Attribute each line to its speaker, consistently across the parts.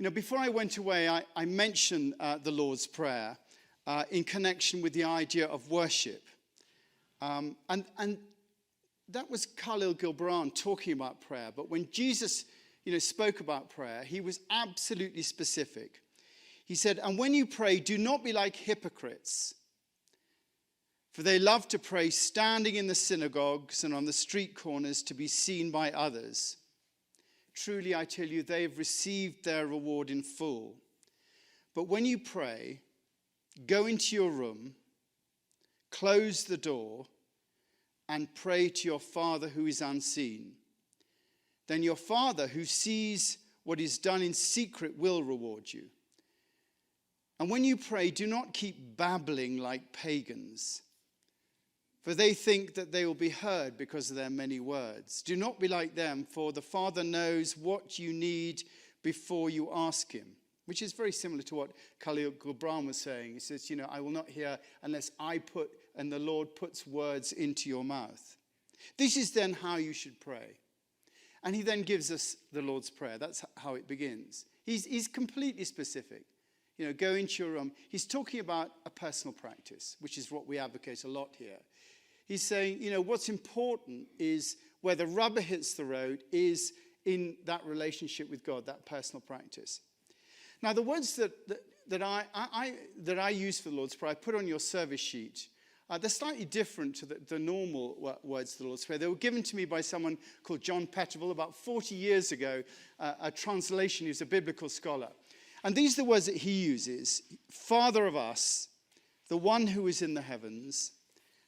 Speaker 1: Before I went away, I mentioned the Lord's Prayer in connection with the idea of worship. And that was Khalil Gibran talking about prayer. But when Jesus, spoke about prayer, he was absolutely specific. He said, "And when you pray, do not be like hypocrites, for they love to pray standing in the synagogues and on the street corners to be seen by others. Truly, I tell you, they have received their reward in full. But when you pray, go into your room, close the door, and pray to your Father who is unseen. Then your Father who sees what is done in secret will reward you. And when you pray, do not keep babbling like pagans, for they think that they will be heard because of their many words. Do not be like them, for the Father knows what you need before you ask him." Which is very similar to what Khalil Gibran was saying. He says, "I will not hear unless and the Lord puts words into your mouth. This is then how you should pray." And he then gives us the Lord's Prayer. That's how it begins. He's completely specific. Go into your room. He's talking about a personal practice, which is what we advocate a lot here. He's saying, what's important is where the rubber hits the road is in that relationship with God, that personal practice. Now, the words that I use for the Lord's Prayer, I put on your service sheet. They're slightly different to the normal words of the Lord's Prayer. They were given to me by someone called John Petterville about 40 years ago, a translation. He was a biblical scholar. And these are the words that he uses. "Father of us, the one who is in the heavens,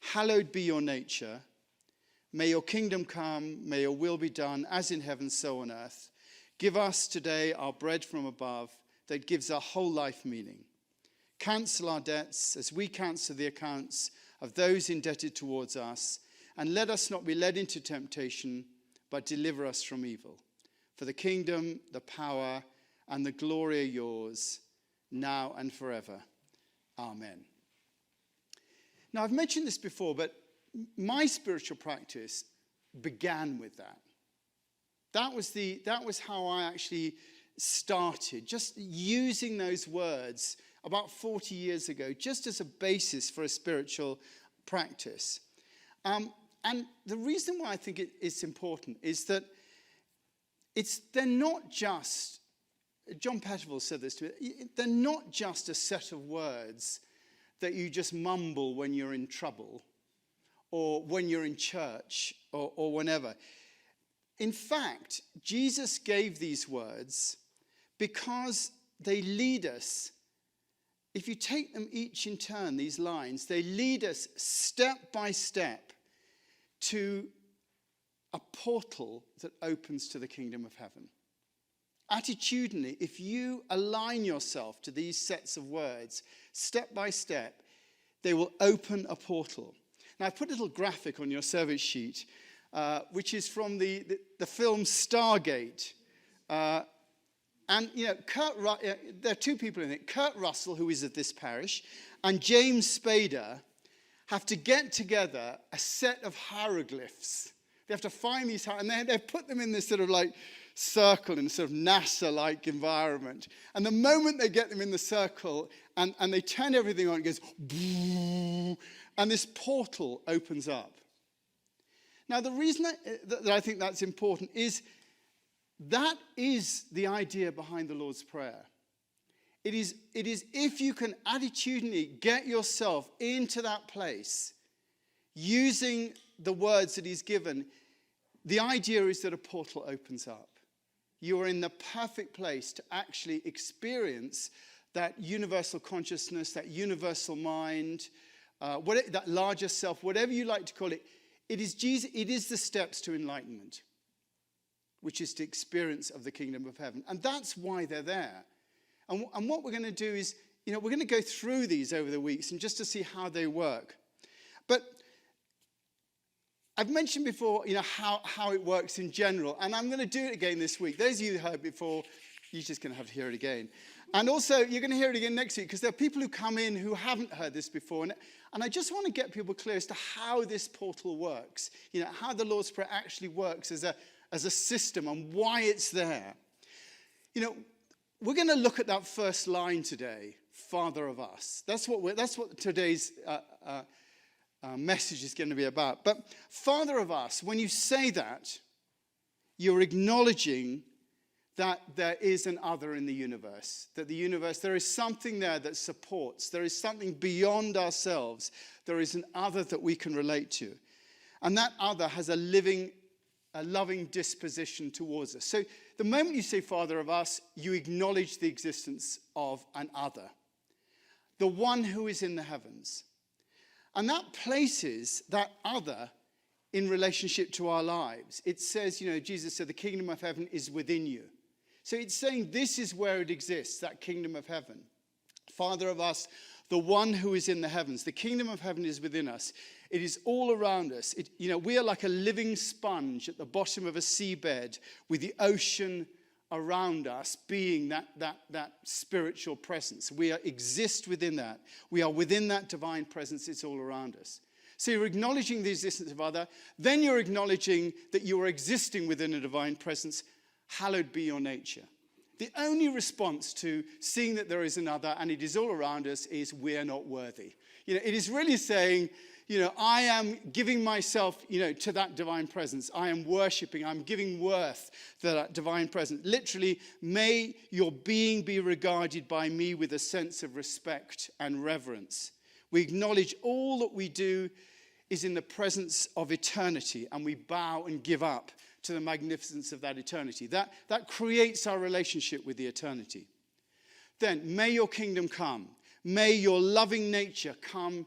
Speaker 1: hallowed be your nature. May your kingdom come, may your will be done, as in heaven, so on earth. Give us today our bread from above that gives our whole life meaning. Cancel our debts as we cancel the accounts of those indebted towards us. And let us not be led into temptation, but deliver us from evil. For the kingdom, the power, and the glory are yours, now and forever. Amen." Now, I've mentioned this before, but my spiritual practice began with that. That was how I actually started, just using those words about 40 years ago, just as a basis for a spiritual practice. And the reason why I think it's important is that they're not just, John Petterville said this to me, they're not just a set of words that you just mumble when you're in trouble or when you're in church or whenever. In fact, Jesus gave these words because they lead us. If you take them each in turn, these lines, they lead us step by step to a portal that opens to the kingdom of heaven. Attitudinally, if you align yourself to these sets of words, step by step, they will open a portal. Now, I put a little graphic on your service sheet, which is from the film Stargate. And, there are two people in it. Kurt Russell, who is of this parish, and James Spader have to get together a set of hieroglyphs. They have to find these, and they put them in this sort of like circle in a sort of NASA-like environment. And the moment they get them in the circle and they turn everything on, it goes, and this portal opens up. Now, the reason that I think that's important is that is the idea behind the Lord's Prayer. It is if you can attitudinally get yourself into that place using the words that he's given, the idea is that a portal opens up. You are in the perfect place to actually experience that universal consciousness, that universal mind, that larger self, whatever you like to call it. It is Jesus. It is the steps to enlightenment, which is the experience of the kingdom of heaven. And that's why they're there. And what we're going to do is, we're going to go through these over the weeks and just to see how they work. But I've mentioned before, how it works in general, and I'm going to do it again this week. Those of you who heard it before, you're just going to have to hear it again. And also, you're going to hear it again next week, because there are people who come in who haven't heard this before. And I just want to get people clear as to how this portal works, how the Lord's Prayer actually works as a system and why it's there. we're going to look at that first line today, Father of us. That's what today's message is going to be about. But Father of us, when you say that, you're acknowledging that there is an other in the universe. That the universe, there is something there that supports. There is something beyond ourselves. There is an other that we can relate to. And that other has a loving disposition towards us. So the moment you say Father of us, you acknowledge the existence of an other. The one who is in the heavens. And that places that other in relationship to our lives. It says, Jesus said, the kingdom of heaven is within you. So it's saying this is where it exists, that kingdom of heaven. Father of us, the one who is in the heavens. The kingdom of heaven is within us. It is all around us. We are like a living sponge at the bottom of a seabed with the ocean around us being that spiritual presence. We exist within that. We are within that divine presence. It's all around us. So you're acknowledging the existence of other. Then you're acknowledging that you are existing within a divine presence. Hallowed be your nature. The only response to seeing that there is another and it is all around us is we're not worthy. It is really saying, I am giving myself, to that divine presence. I am worshiping. I'm giving worth to that divine presence. Literally, may your being be regarded by me with a sense of respect and reverence. We acknowledge all that we do is in the presence of eternity, and we bow and give up to the magnificence of that eternity. That creates our relationship with the eternity. Then, may your kingdom come. May your loving nature come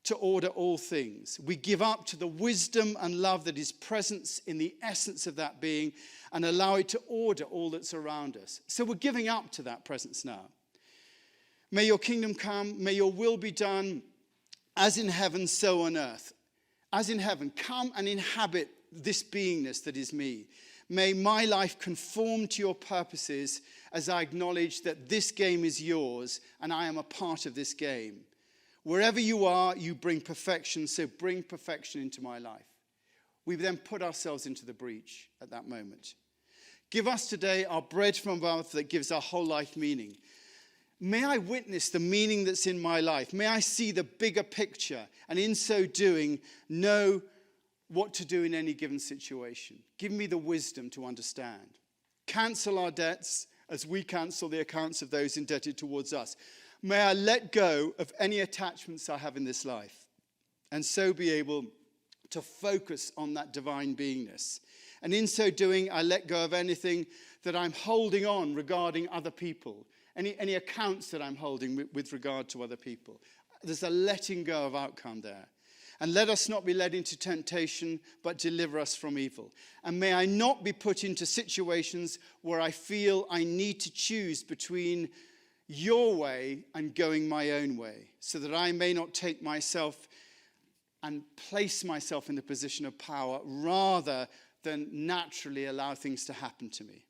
Speaker 1: to order all things. We give up to the wisdom and love that is present in the essence of that being and allow it to order all that's around us. So we're giving up to that presence now. May your kingdom come. May your will be done as in heaven, so on earth. As in heaven, come and inhabit this beingness that is me. May my life conform to your purposes as I acknowledge that this game is yours and I am a part of this game. Wherever you are, you bring perfection, so bring perfection into my life. We then put ourselves into the breach at that moment. Give us today our bread from above that gives our whole life meaning. May I witness the meaning that's in my life. May I see the bigger picture and in so doing know what to do in any given situation. Give me the wisdom to understand. Cancel our debts as we cancel the accounts of those indebted towards us. May I let go of any attachments I have in this life and so be able to focus on that divine beingness. And in so doing, I let go of anything that I'm holding on regarding other people, any accounts that I'm holding with regard to other people. There's a letting go of outcome there. And let us not be led into temptation, but deliver us from evil. And may I not be put into situations where I feel I need to choose between your way and going my own way, so that I may not take myself and place myself in a position of power rather than naturally allow things to happen to me.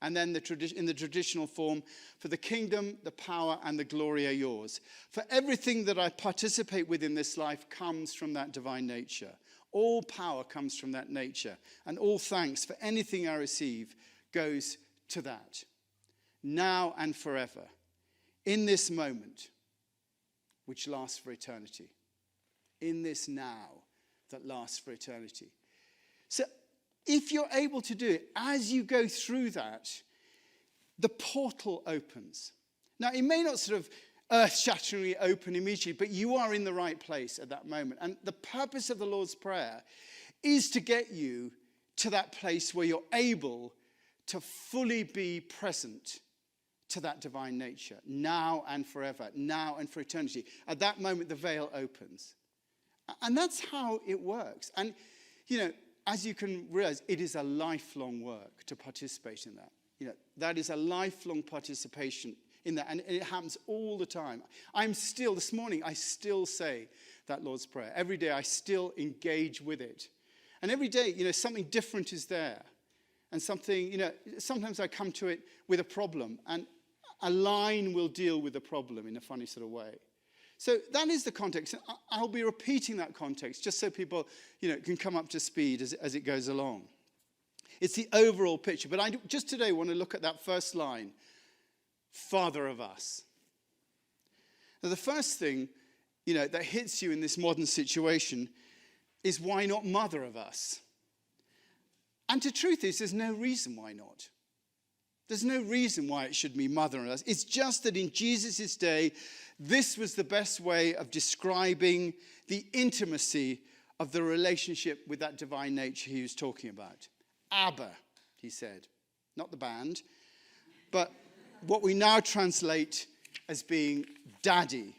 Speaker 1: And then in the traditional form, for the kingdom, the power, and the glory are yours. For everything that I participate with in this life comes from that divine nature. All power comes from that nature. And all thanks for anything I receive goes to that. Now and forever. In this moment, which lasts for eternity. In this now that lasts for eternity. So if you're able to do it, as you go through that, the portal opens. Now, it may not sort of earth-shatteringly open immediately, but you are in the right place at that moment. And the purpose of the Lord's Prayer is to get you to that place where you're able to fully be present to that divine nature, now and forever, now and for eternity. At that moment, the veil opens. And that's how it works. And, as you can realize, it is a lifelong work to participate in that. That is a lifelong participation in that. And it happens all the time. This morning, I still say that Lord's Prayer. Every day, I still engage with it. And every day, something different is there. And something, sometimes I come to it with a problem. And a line will deal with the problem in a funny sort of way. So that is the context. And I'll be repeating that context just so people, can come up to speed as it goes along. It's the overall picture. But I just today want to look at that first line. Father of us. Now, the first thing, that hits you in this modern situation is why not Mother of us? And the truth is, there's no reason why not. There's no reason why it should be Mother of us. It's just that in Jesus' day, this was the best way of describing the intimacy of the relationship with that divine nature he was talking about. Abba, he said. Not the band, but what we now translate as being daddy.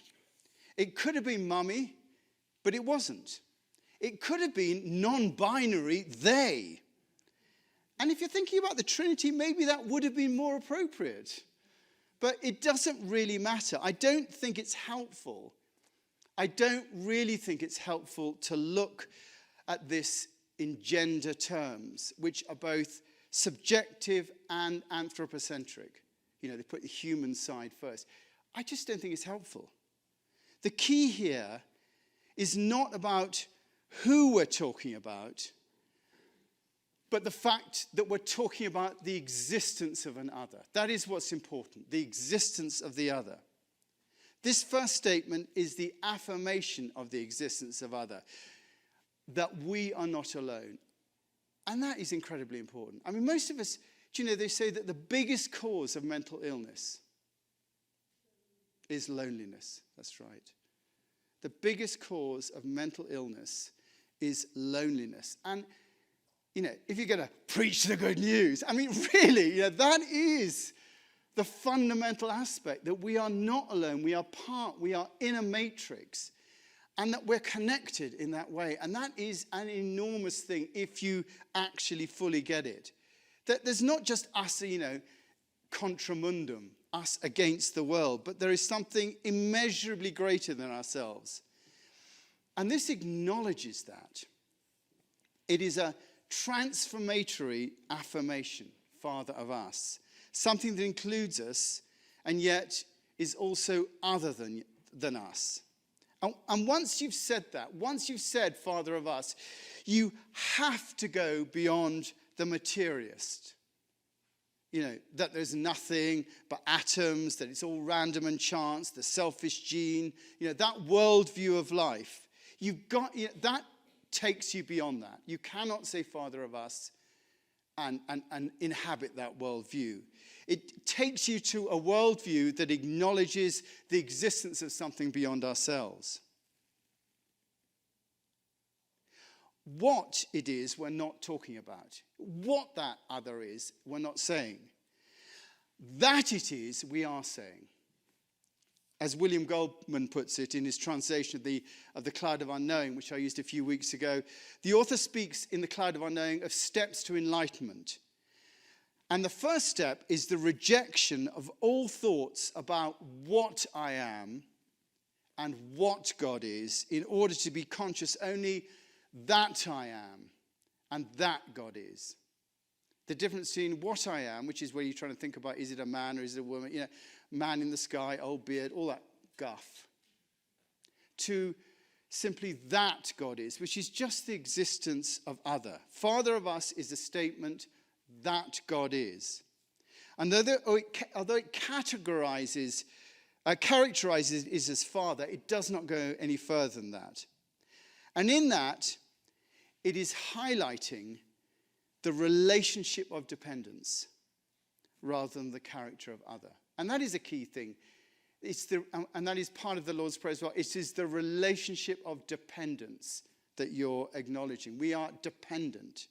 Speaker 1: It could have been mummy, but it wasn't. It could have been non-binary they. And if you're thinking about the Trinity, maybe that would have been more appropriate. But it doesn't really matter. I don't think it's helpful. I don't really think it's helpful to look at this in gender terms, which are both subjective and anthropocentric. They put the human side first. I just don't think it's helpful. The key here is not about who we're talking about, but the fact that we're talking about the existence of an other. That is what's important, the existence of the other. This first statement is the affirmation of the existence of other, that we are not alone. And that is incredibly important. I mean, most of us, they say that the biggest cause of mental illness is loneliness. That's right. The biggest cause of mental illness is loneliness. And, if you're going to preach the good news, I mean, really, that is the fundamental aspect, that we are not alone. We are in a matrix, and that we're connected in that way. And that is an enormous thing if you actually fully get it. That there's not just us, contra mundum, us against the world, but there is something immeasurably greater than ourselves. And this acknowledges that. It is a transformatory affirmation, Father of us, something that includes us and yet is also other than us. And once you've said that, once you've said Father of us, you have to go beyond the materialist. That there's nothing but atoms, that it's all random and chance, the selfish gene, that worldview of life. You've got, that takes you beyond that. You cannot say Father of us and inhabit that worldview. It takes you to a worldview that acknowledges the existence of something beyond ourselves. What it is, we're not talking about. What that other is, we're not saying. That it is, we are saying. As William Goldman puts it in his translation of the Cloud of Unknowing, which I used a few weeks ago, the author speaks in the Cloud of Unknowing of steps to enlightenment. And the first step is the rejection of all thoughts about what I am and what God is, in order to be conscious only that I am and that God is. The difference between what I am, which is where you're trying to think about, is it a man or is it a woman? Man in the sky, old beard, all that guff. To simply that God is, which is just the existence of other. Father of us is a statement that God is. And although it characterizes it as Father, it does not go any further than that. And in that, it is highlighting the relationship of dependence rather than the character of other. And that is a key thing. And that is part of the Lord's Prayer as well. It is the relationship of dependence that you're acknowledging. We are dependent.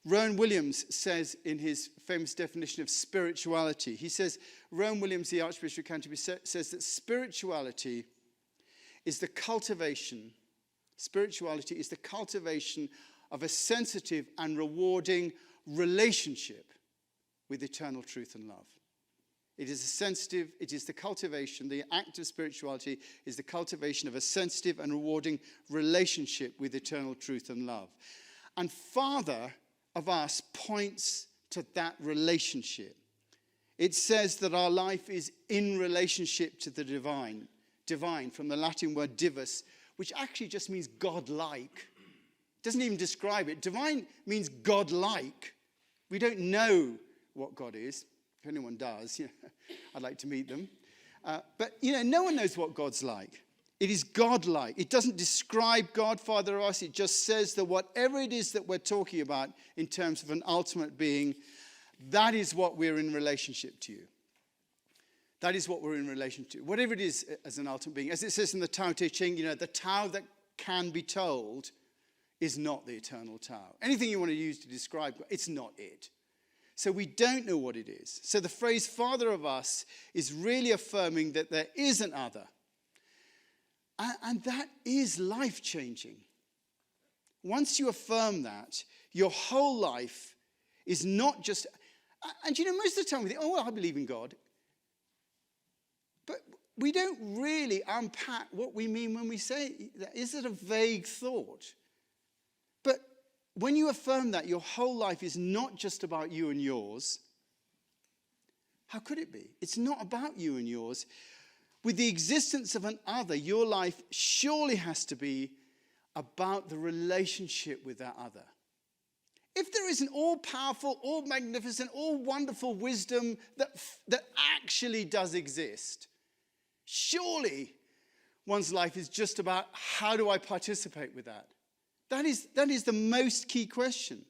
Speaker 1: Rowan Williams says in his famous definition of spirituality, he says, Rowan Williams, the Archbishop of Canterbury, says that spirituality is the cultivation of a sensitive and rewarding relationship with eternal truth and love. It is the cultivation, the act of spirituality is the cultivation of a sensitive and rewarding relationship with eternal truth and love. And Father of us points to that relationship. It says that our life is in relationship to the divine. Divine, from the Latin word divus, which actually just means God-like. It doesn't even describe it. Divine means God-like. We don't know what God is. If anyone does, I'd like to meet them. But no one knows what God's like. It is God-like. It doesn't describe God, Father of us. It just says that whatever it is that we're talking about in terms of an ultimate being, that is what we're in relationship to you. That is what we're in relation to. Whatever it is as an ultimate being. As it says in the Tao Te Ching, the Tao that can be told is not the eternal Tao. Anything you want to use to describe God, it's not it. So we don't know what it is. So the phrase Father of us is really affirming that there is an other. And that is life-changing. Once you affirm that, your whole life is not just... And most of the time we think, oh, well, I believe in God. But we don't really unpack what we mean when we say that. Is it a vague thought? But when you affirm that your whole life is not just about you and yours, how could it be? It's not about you and yours. With the existence of an other, your life surely has to be about the relationship with that other. If there is an all-powerful, all-magnificent, all-wonderful wisdom that actually does exist, surely one's life is just about how do I participate with that? That is the most key question.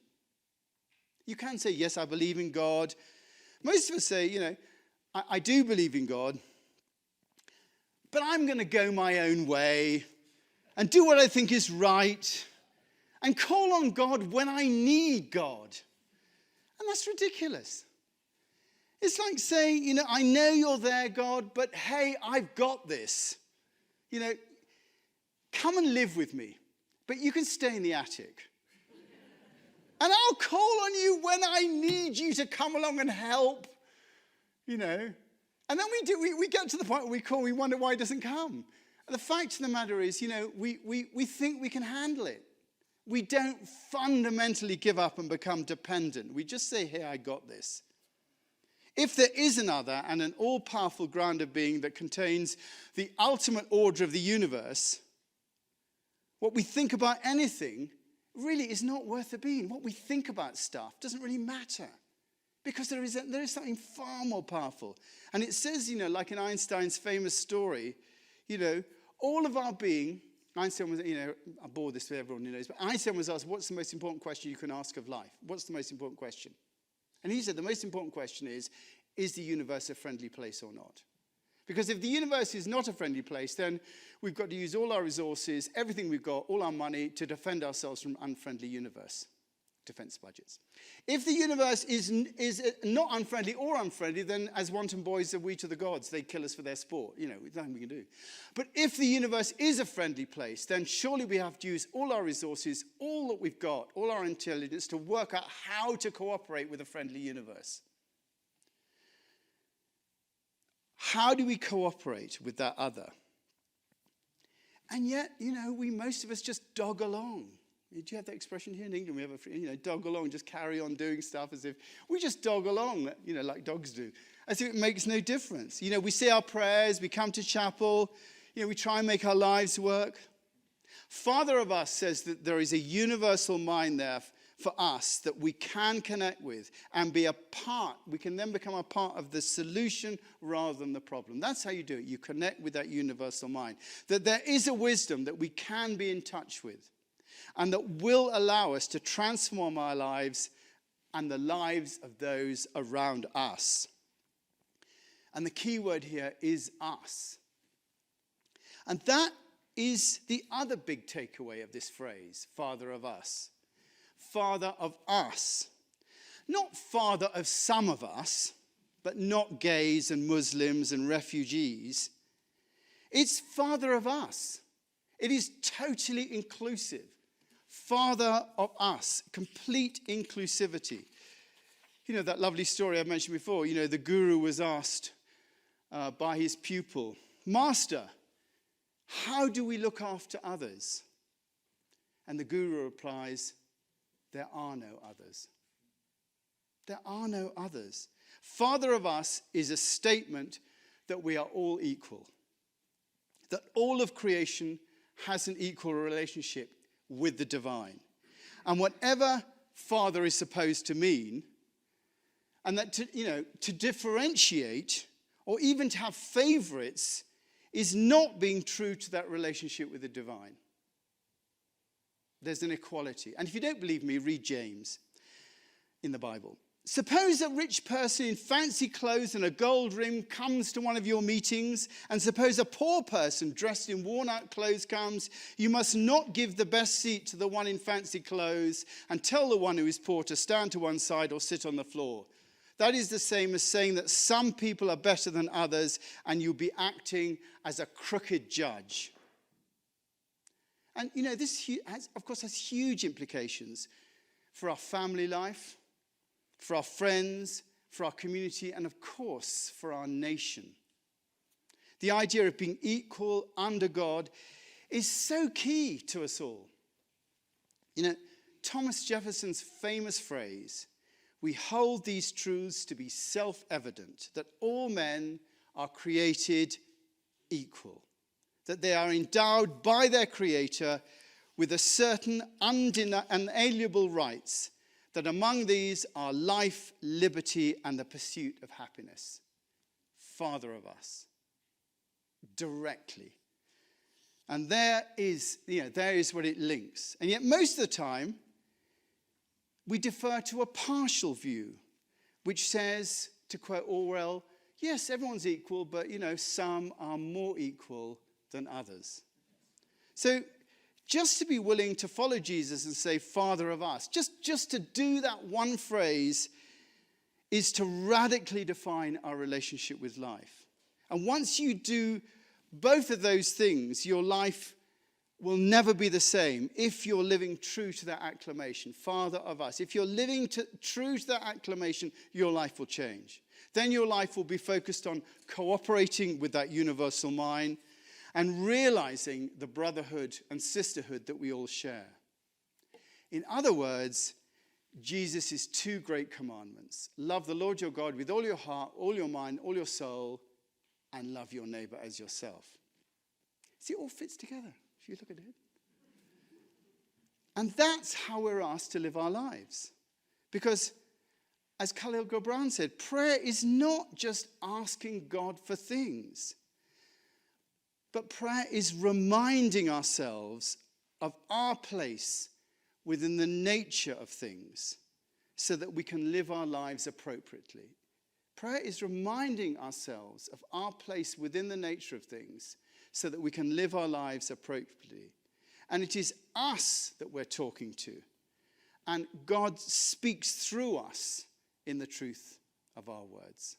Speaker 1: You can say, yes, I believe in God. Most of us say, I do believe in God, but I'm going to go my own way and do what I think is right and call on God when I need God. And that's ridiculous. It's like saying, I know you're there, God, but hey, I've got this. Come and live with me, but you can stay in the attic. And I'll call on you when I need you to come along and help, And then we get to the point where we wonder why it doesn't come. And the fact of the matter is, we think we can handle it. We don't fundamentally give up and become dependent. We just say, hey, I got this. If there is another and an all-powerful grounded being that contains the ultimate order of the universe, what we think about anything really is not worth the being. What we think about stuff doesn't really matter. Because there is something far more powerful. And it says, like in Einstein's famous story, all of our being, Einstein was, I bore this with everyone who knows, but Einstein was asked, what's the most important question you can ask of life? What's the most important question? And he said, the most important question is the universe a friendly place or not? Because if the universe is not a friendly place, then we've got to use all our resources, everything we've got, all our money to defend ourselves from an unfriendly universe. Defense budgets. If the universe is not unfriendly or unfriendly, then as wanton boys are we to the gods. They kill us for their sport. There's nothing we can do. But if the universe is a friendly place, then surely we have to use all our resources, all that we've got, all our intelligence to work out how to cooperate with a friendly universe. How do we cooperate with that other? And yet, most of us just dog along. Do you have that expression here in England? We have a, dog along, just carry on doing stuff as if we just dog along, like dogs do, as if it makes no difference. We say our prayers, we come to chapel, we try and make our lives work. Father of us says that there is a universal mind there for us that we can connect with and be a part. We can then become a part of the solution rather than the problem. That's how you do it. You connect with that universal mind. That there is a wisdom that we can be in touch with, and that will allow us to transform our lives and the lives of those around us. And the key word here is us. And that is the other big takeaway of this phrase, Father of us. Father of us. Not Father of some of us, but not gays and Muslims and refugees. It's Father of us. It is totally inclusive. Father of us, complete inclusivity. That lovely story I mentioned before, the guru was asked by his pupil, Master, how do we look after others? And the guru replies, there are no others. There are no others. Father of us is a statement that we are all equal. That all of creation has an equal relationship with the divine. And whatever Father is supposed to mean, And that to differentiate or even to have favorites is not being true to that relationship with the divine. There's an equality. And if you don't believe me, read James in the Bible. Suppose a rich person in fancy clothes and a gold ring comes to one of your meetings, and suppose a poor person dressed in worn-out clothes comes. You must not give the best seat to the one in fancy clothes and tell the one who is poor to stand to one side or sit on the floor. That is the same as saying that some people are better than others, and you'll be acting as a crooked judge. And this, of course, has huge implications for our family life, for our friends, for our community, and of course, for our nation. The idea of being equal under God is so key to us all. Thomas Jefferson's famous phrase, "We hold these truths to be self-evident, that all men are created equal, that they are endowed by their Creator with a certain unalienable rights, that among these are life, liberty, and the pursuit of happiness." Father of us. Directly. And there is where it links. And yet most of the time, we defer to a partial view, which says, to quote Orwell, yes, everyone's equal, but, some are more equal than others. So just to be willing to follow Jesus and say, Father of us, just to do that one phrase is to radically define our relationship with life. And once you do both of those things, your life will never be the same if you're living true to that acclamation, Father of us. If you're living true to that acclamation, your life will change. Then your life will be focused on cooperating with that universal mind and realizing the brotherhood and sisterhood that we all share. In other words, Jesus' two great commandments. Love the Lord your God with all your heart, all your mind, all your soul, and love your neighbor as yourself. See, it all fits together if you look at it. And that's how we're asked to live our lives. Because, as Khalil Gibran said, prayer is not just asking God for things. But prayer is reminding ourselves of our place within the nature of things so that we can live our lives appropriately. Prayer is reminding ourselves of our place within the nature of things so that we can live our lives appropriately. And it is us that we're talking to. And God speaks through us in the truth of our words.